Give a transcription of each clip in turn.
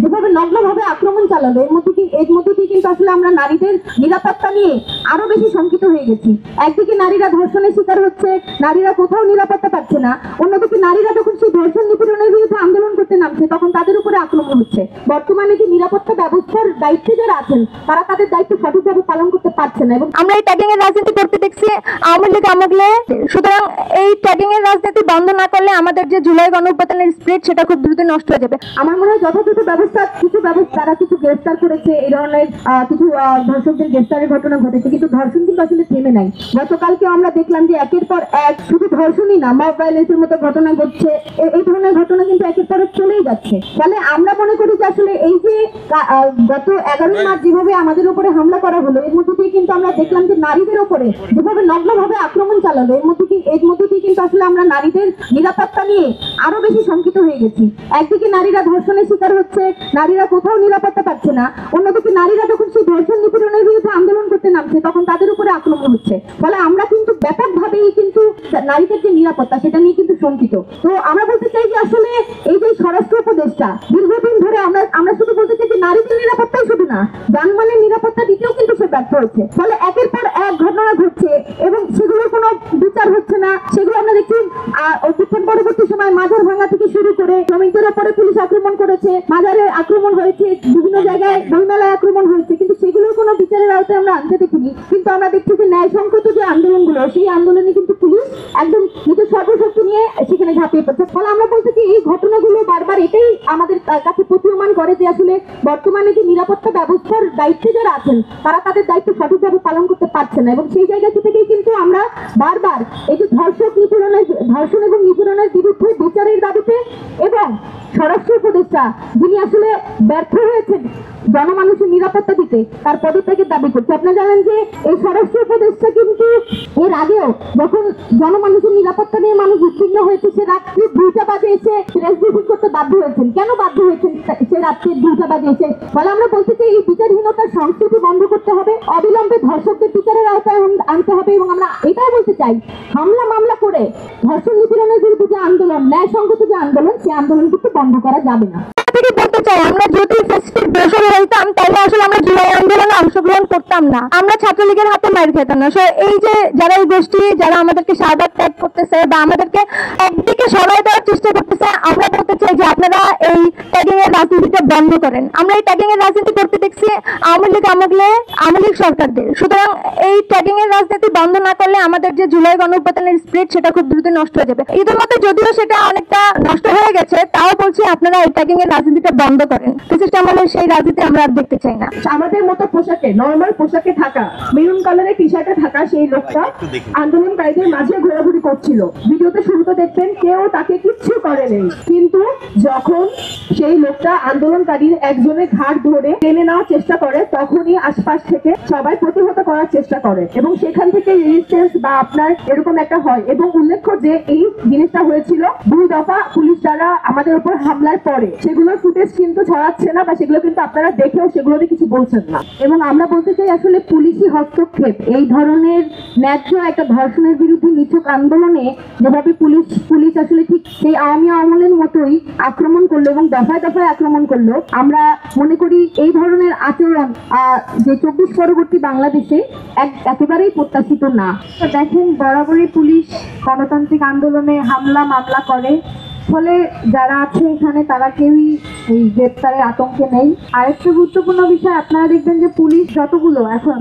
যেভাবে নগ্নভাবে আক্রমণ চালালো, এর মধ্যে দিয়ে কিন্তু আসলে আমরা নারীদের নিরাপত্তা নিয়ে আরো বেশি শঙ্কিত হয়ে গেছি। একদিকে নারীরা ধর্ষণের শিকার হচ্ছে, নারীরা কোথাও নিরাপত্তা পাচ্ছে না, অন্যদিকে নারীরা যখন সেই ধর্ষণ নিপীড়নের বিরুদ্ধে আন্দোলন করতে নামছে তখন তাদের উপরে আক্রমণ হচ্ছে। বর্তমানে যে নিরাপত্তা ব্যবস্থার দায়িত্বে যারা আছেন তারা তাদের দায়িত্ব সঠিকভাবে পালন করতে পারছে না এবং আমরা এই ট্যাগিং এর রাজনীতি করতে দেখছি আওয়ামী লীগ আমলে। সুতরাং এই ট্যাগিং এর রাজনীতি বন্ধ না করলে আমাদের যে জুলাই গণঅভ্যুত্থানের স্পিরিট সেটা খুব দ্রুত নষ্ট হয়ে যাবে। আমার মনে হয় যথাযথ ব্যবস্থা তারা কিছু গ্রেফতার করেছে, এই ধরনের কিছু ধর্ষকদের গ্রেফতারের ঘটনা ঘটেছে, কিন্তু ধর্ষণ কিন্তু আসলে থেমে নাই। গতকালকে আমরা দেখলাম যে একের পর এক শুধু ধর্ষণই না, মব ভায়োলেন্সের মতো ঘটনা ঘটছে। এই ধরনের ঘটনা কিন্তু একের পর এক চলেই যাচ্ছে। ফলে আমরা মনে করি যে আসলে এই যে গত 11 মার্চ যেভাবে আমাদের উপরে হামলা করা হলো, এর মধ্যে দিয়ে কিন্তু আমরা দেখলাম যে নারীদের উপরে যেভাবে নগ্নভাবে আক্রমণ চালালো, এর মধ্যে দিয়ে কিন্তু আসলে আমরা নারীদের নিরাপত্তা নিয়ে আরো বেশি শঙ্কিত হয়ে গেছি। একদিকে নারীরা ধর্ষণের শিকার হচ্ছে, নারীরা কোথাও নিরাপত্তা পাচ্ছে না, অন্যদিকে নারীরা যখন সেই ধর্ষণ নিপীড়নের বিরুদ্ধে আন্দোলন করতে নামছে তখন তাদের উপরে আক্রমণ হচ্ছে। ফলে আমরা কিন্তু ব্যাপকভাবেই কিন্তু নারীদের যে নিরাপত্তা সেটা নিয়ে কিন্তু শঙ্কিত। তো আমরা বলতে চাই যে আসলে এই যে স্বরাষ্ট্র উপদেষ্টা দীর্ঘদিন ধরে আমরা শুধু বলতে চাই যে নারীদের নিরাপত্তাই শুধু না, জানমালের নিরাপত্তা দিতেও কিন্তু সে ব্যর্থ হচ্ছে। ফলে একের পর এক ঘটনা ঘটছে এবং সেগুলোর কোনো বিচার হচ্ছে না। সেগুলো আমরা দেখছি অভ্যুত্থান পরবর্তী সময় মাজার ভাঙা থেকে শুরু করে শ্রমিকদের উপরে পুলিশ আক্রমণ করেছে, মাজারে আক্রমণ হয়েছে, বিভিন্ন জায়গায় বইমেলায় আক্রমণ হয়েছে, কিন্তু সেগুলোর কোনো বিচারের আওতায় আমরা আনতে দেখিনি। কিন্তু আমরা দেখছি যে ন্যায়সঙ্গত যে আন্দোলনগুলো, সেই আন্দোলনে কিন্তু পুলিশ একদম নিজের সর্বশক্তি নিয়ে সেখানে ঝাঁপিয়ে পড়ছে। ফলে আমরা বলতে চাই এই ঘটনাগুলো বারবার এটাই আমাদের কাছে প্রতীয়মান করে যে আসলে বর্তমানে যে নিরাপত্তা ব্যবস্থার দায়িত্বে যারা আছেন তারা তাদের দায়িত্ব সঠিকভাবে পালন করতে পারছে না এবং সেই জায়গা থেকেই কিন্তু আমরা বারবার এই যে ধর্ষণ এবং নিপীড়নের বিরুদ্ধে বিচারের দাবিতে এবং স্বরাষ্ট্র উপদেষ্টা যিনি আসলে ব্যর্থ হয়েছেন জনমানুষের নিরাপত্তা দিতে, তার পদত্যাগের দাবি করছে। আপনারা জানেন যে এই স্বরাষ্ট্র উপদেষ্টা কিন্তু এর আগেও যখন জনমানুষের নিরাপত্তা নিয়ে মানুষ উদ্বিগ্ন হয়েছে, সে রাত্রি 2টা বাজে এসে প্রেস ব্রিফিং করতে বাধ্য হয়েছেন। কেন বাধ্য হয়েছেন সে রাত্রি 2টা বাজে এসে? ফলে আমরা বলতে চাই এই বিচারহীনতার সংস্কৃতি বন্ধ করতে হবে, অবিলম্বে ধর্ষকদের বিচারের আওতায় আনতে হবে এবং আমরা এটাও বলতে চাই মামলা করে ধর্ষণ নিপীড়নের বিরুদ্ধে যে আন্দোলন, ন্যায়সঙ্গত যে আন্দোলন, সেই আন্দোলন কিন্তু বন্ধ করা যাবে না। বলতে চাই আমরা যদি দেশের হইতাম তাহলে আসলে আমরা জুলাই আন্দোলনে অংশগ্রহণ করতাম না, আমরা ছাত্রলীগের হাতে মার খেতাম না। এই যে যারা এই গোষ্ঠী যারা আমাদেরকে শাহবাগ ত্যাগ করতেছে বা আমাদেরকে একদিকে সরাই দেওয়ার চেষ্টা করতেছে, আমরা বলতে চাই যে আপনারা এই ট্যাগিং এর রাজনীতিটা বন্ধ করেন। আমরা এই ট্যাগিং এর রাজনীতি করতে দেখছি আওয়ামী লীগ আমলে, আওয়ামী লীগ সরকারদের। সুতরাং এই ট্যাগিং এর রাজনীতি বন্ধ না করলে আমাদের যে জুলাই গণঅভ্যুত্থানের স্পিরিট সেটা খুব দ্রুত নষ্ট হয়ে যাবে। ঈদের মধ্যে যদিও সেটা অনেকটা নষ্ট হয়ে গেছে, তাও বলছি আপনারা এই ট্যাগিং এর রাজনীতিটা বন্ধ করেন। আমাদের সেই রাজনীতি আমরা আর দেখতে চাই না। আমাদের মতো পোশাকে, নরমাল পোশাকে থাকা, মেরুন কালারের টি শার্টে থাকা সেই লোকটা আন্দোলনকারীদের মাঝে ঘোরাঘুরি করছিল। ভিডিওতে শুরুতে দেখবেন কেউ তাকে কিচ্ছু করেনি, কিন্তু যখন সেই লোকটা আন্দোলনকারীর একজনের ঘাট ধরে টেনে নেওয়ার চেষ্টা করে তখনই আশপাশ থেকে সবাই প্রতিহত করার চেষ্টা করে এবং সেখান থেকে রেজিস্ট্যান্স বা আপনার এরকম একটা হয়। এবং উল্লেখ্য যে এই জিনিসটা হয়েছিল 2 দফা পুলিশ দ্বারা আমাদের উপর হামলার পরে, সেগুলোর ফুটেজ কিন্তু ছড়াচ্ছে না বা সেগুলো কিন্তু আপনারা দেখেও সেগুলোতে কিছু বলছেন না। এবং আমরা বলতে চাই আসলে পুলিশি হস্তক্ষেপ এই ধরনের ন্যায্য একটা ধর্ষণের বিরুদ্ধে নিছক আন্দোলনে যেভাবে পুলিশ আসলে ঠিক সেই আওয়ামী আমলের মতোই আক্রমণ করলো এবং দফায় দফায় আক্রমণ করলো, আমরা মনে করি এই ধরনের আচরণ যে 24 পরবর্তী বাংলাদেশে একেবারেই প্রত্যাশিত না। দেখেন বরাবরই পুলিশ গণতান্ত্রিক আন্দোলনে মামলা করে, ফলে যারা আছে এখানে তারা কেউই এই গ্রেপ্তারের আতঙ্কে নেই। আরেকটা গুরুত্বপূর্ণ বিষয়, আপনারা দেখবেন যে পুলিশ যতগুলো এখন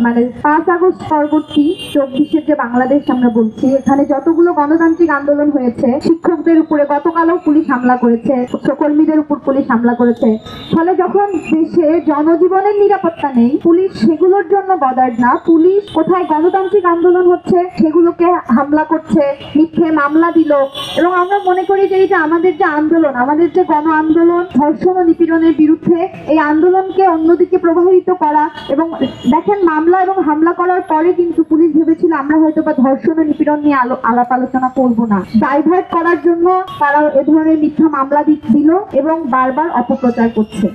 5 আগস্ট পরবর্তী 24-এর যে বাংলাদেশ আমরা বলছি, এখানে যতগুলো গণতান্ত্রিক আন্দোলন হয়েছে, শিক্ষকদের উপরে গতকালও পুলিশ হামলা করেছে, কর্মীদের উপর পুলিশ হামলা করেছে। ফলে যখন দেশে জনজীবনের নিরাপত্তা নেই, পুলিশ সেগুলোর জন্য বদার্ড না, পুলিশ কোথায় গণতান্ত্রিক আন্দোলন হচ্ছে সেগুলোকে হামলা করছে, মিথ্যে মামলা দিল। এবং আমরা মনে করি যে এই যে আমাদের যে আন্দোলন, আমাদের যে গণ আন্দোলন ধর্ষণ ও নিপীড়নের বিরুদ্ধে, এই আন্দোলনকে অন্যদিকে প্রবাহিত করা। এবং দেখেন মামলা এবং হামলা করার পরে কিন্তু পুলিশ ভেবেছিল আমরা হয়তো বা ধর্ষণ ও নিপীড়ন নিয়ে আলাপ আলোচনা করব না, ডাইভার্ট করার জন্য তারা এ ধরনের মিথ্যা মামলা দিল এবং বারবার অপপ্রচার করছে।